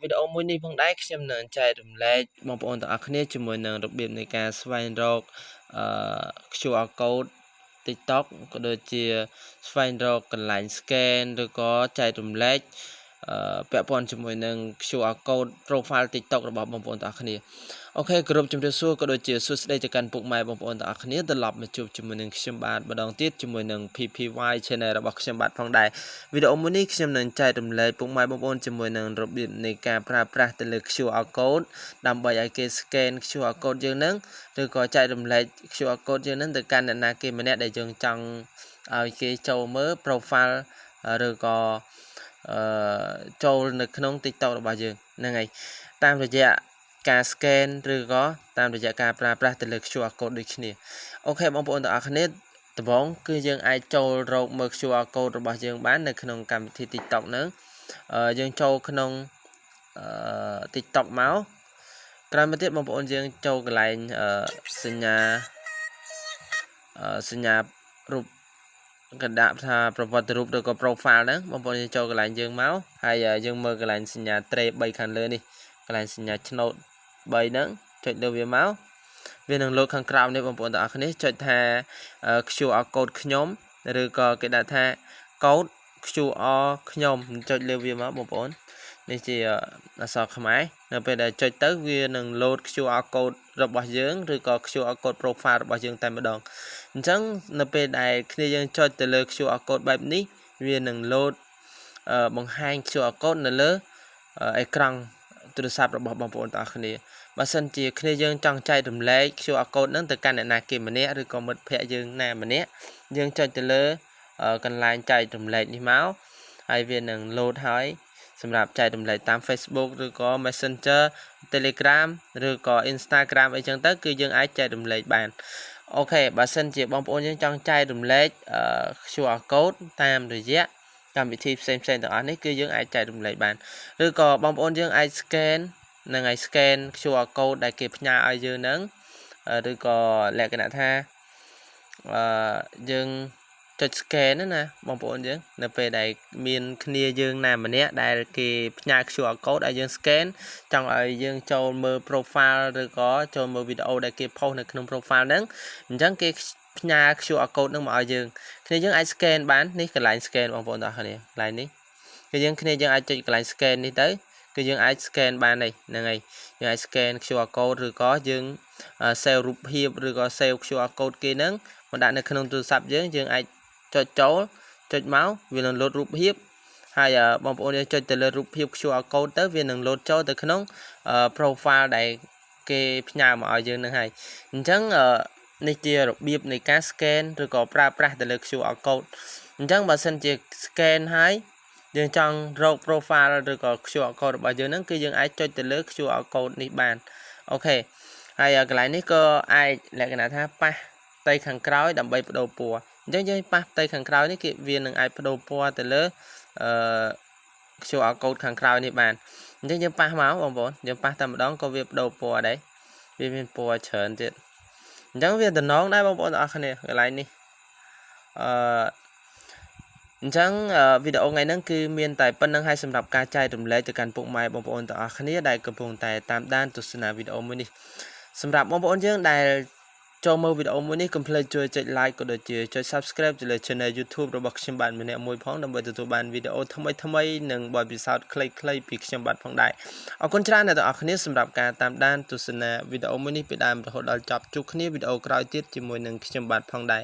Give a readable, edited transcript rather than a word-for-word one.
វីដេអូមួយនេះផងដែរខ្ញុំនឹងចែករំលែកបងប្អូនទាំងអស់គ្នាជាមួយនឹងរបៀបនៃការស្វែងរកQR code TikTok ក៏ដូចជាស្វែងរកកន្លែង scan ឬក៏ចែករំលែកពាក់ព័ន្ធជាមួយនឹង QR code profile TikTok របស់បងប្អូនទាំងអស់គ្នាអូខេគោរពជំរាបសួរក៏ដូចជាសួស្តីទៅកាន់ពុកម៉ែបងប្អូនទាំងអស់គ្នាត្រឡប់មកជួបជាមួយនឹងខ្ញុំបាទម្ដងទៀតជាមួយនឹង PPY Channel របស់ខ្ញុំបាទផងដែរវីដេអូមួយនេះខ្ញុំនឹងចែករំលែកពុកម៉ែបងប្អូនជាមួយនឹងរបៀបនៃការប្រើប្រាស់ទៅលើ QR code ដើម្បីឲ្យគេ scan QR code យើងនឹងឬក៏ចែករំលែក QR code យើងនឹងទៅកាន់អ្នកណាគេម្នាក់ដែលយើងចង់ឲ្យគេចូលមើល profile ឬក៏ចូលនៅក្នុង TikTok របស់យើងហ្នឹងហើយតាមរយៈការ scan ឬក៏តាមរយៈការប្រើប្រាស់ទៅលើ QR code ដូចគ្នាអូខេបងប្អូនទាំងអស់គ្នាដំបូងគឺយើងអាចចូលរកមើល QR code របស់យើងបាននៅក្នុងកម្មវិធី TikTok ហ្នឹងយើងចូលក្នុងTikTok មកក្រោយមកទៀតបងប្អូនយើងចូលកន្លែងសញ្ញារូបកណ្ដាប់ថាប្រវត្តិរូបឬក៏ profile ហ្នឹងបងប្អូនយើងចូលកន្លែងយើងមកហើយយើងមើលកន្លែងសញ្ញា tre 3ខាងលើនេះកន្លែងសញ្ញាឆ្នោត3ហ្នឹងចុចលើវាមកវានឹងលោតខាងក្រោមនេះបងប្អូនទាំងអស់គ្នាចុចថា QR code ខ្ញុំឬក៏គេដាក់ថា code QR ខ្ញុំចុចលើវាមកបងប្អូននេះជាអក្សរខ្មែរនៅពេលដែលចុចទៅវានឹង load QR code របស់យើងឬក៏ QR code profile របស់យើងតែម្ដងអញ្ចឹងនៅពេលដែលគ្នាយើងចុចទៅលើ QR code បែបនេះវានឹង load បង្ហាញ QR code នៅលើអេក្រង់ទូរស័ព្ទរបស់បងប្អូនទាំងអស់គ្នាបើសិនជាគ្នាយើងចង់ចែករំលែក QR code ហ្នឹងទៅកាន់អ្នកណាគេម្នាក់ឬក៏មិត្តភ័ក្តិយើងណាម្នាក់យើងចុចទៅលើកន្លែងចែករំលែកនេះមកហើយវានឹង load ហើយសម្រាប់ចែករំលែកតាម Facebook ឬក៏ Messenger Telegram ឬក៏ Instagram អីចឹងទៅគឺយើងអាចចែករំលែកបានអូខេបើសិនជាបងប្អូនយើងចង់ចែករំលែក QR code តាមរយៈកម្មវិធីផ្សេងៗទាំងអស់នេះគឺយើងអាចចែករំលែកបានឬក៏បងប្អូនយើងអាច scan នឹងឲ្យ scan QR code ដែលគេផ្ញើឲ្យយើងហ្នឹងឬក៏លក្ខណៈថាយើងចុច scan ណាបងប្អូនយើងនៅពេលដែលមានគ្នាយើងណាម្នាក់ដែលគេផ្ញើ QR code ឲ្យយើង scan ចង់ឲ្យយើងចូលមើល profile ឬក៏ចូលមើលវីដេអូដែលគេ post នៅក្នុង profile ហ្នឹងអញ្ចឹងគេផ្ញើ QR code ហ្នឹងមកឲ្យយើងគ្នាយើងអាច scan បាននេះកន្លែង scan បងប្អូនទាំងអស់គ្នាកន្លែងនេះគឺគ្នាយើងអាចចុចកន្លែង scan នេះទៅគឺយើងអាច scan បានហ្នឹងហើយយើងអាច scan QR code ឬក៏យើង save រូបភាពឬក៏ save QR code គេហ្នឹងមកដាក់នៅក្នុងទូរស័ព្ទយើងអាចចុចចូលចុចមកវានឹង load រូបភាពហើយបងប្អូនយើងចុចទៅលើរូបភាព QR code ទៅវានឹង load ចូលទៅក្នុង profile ដែលគេផ្ញើមកឲ្យយើងនឹងហើយអញ្ចឹងនេះជារបៀបនៃការ scan ឬក៏ប្រើប្រាស់ទៅលើ QR code អញ្ចឹងបើសិនជា scan ហើយយើងចង់រក profile ឬក៏ QR code របស់យើងហ្នឹងគឺយើងអាចចុចទៅលើ QR code នេះបានអូខេហើយកន្លែងនេះក៏អាចលក្ខណៈថាប៉ះផ្ទៃខាងក្រោយដើម្បីបដូរពណ៌អញ្ចឹងយើងប៉ះផ្ទៃខាងក្រោយនេះគឺវានឹងអាចបដូរពណ៌ទៅលើQR code ខាងក្រោយនេះបានអញ្ចឹងយើងប៉ះមកបងប្អូនយើងប៉ះតែម្ដងក៏វាបដូរពណ៌ដែរវាមានពណ៌ច្រើនទៀតអញ្ចឹងវាតំណងដែរបងប្អូនទាំងអស់គ្នាកន្លែងនេះអញ្ចឹងវីដេអូថ្ងៃហ្នឹងគឺមានតែប៉ុណ្្នឹងហើយសម្រាប់ការចែករំលែកទៅកាន់ពុកម៉ែបងប្អូនទាំងអស់គ្នាដែលកំពុងតែតាមដានទស្សនាវីដេអូមួយនេះសម្រាប់បងប្អូនយើងដែលចូលមើលវីដេអូមួយនេះកុំភ្លេចជួយចុច like ក៏ដូចជាចុច subscribe ទៅលើ channel YouTube របស់ខ្ញុំបាទម្នាក់មួយផងដើម្បីទទួលបានវីដេអូថ្មីៗនិងបទពិសោធន៍ខ្លីៗពីខ្ញុំបាទផងដែរអរគុណច្រើនអ្នកទាំងអស់គ្នាសម្រាប់ការតាមដានទស្សនាវីដេអូមួយនេះពីដើមរហូតដល់ចប់ជួបគ្នាវីដេអូក្រោយទៀតជាមួយនឹងខ្ញុំបាទផងដែរ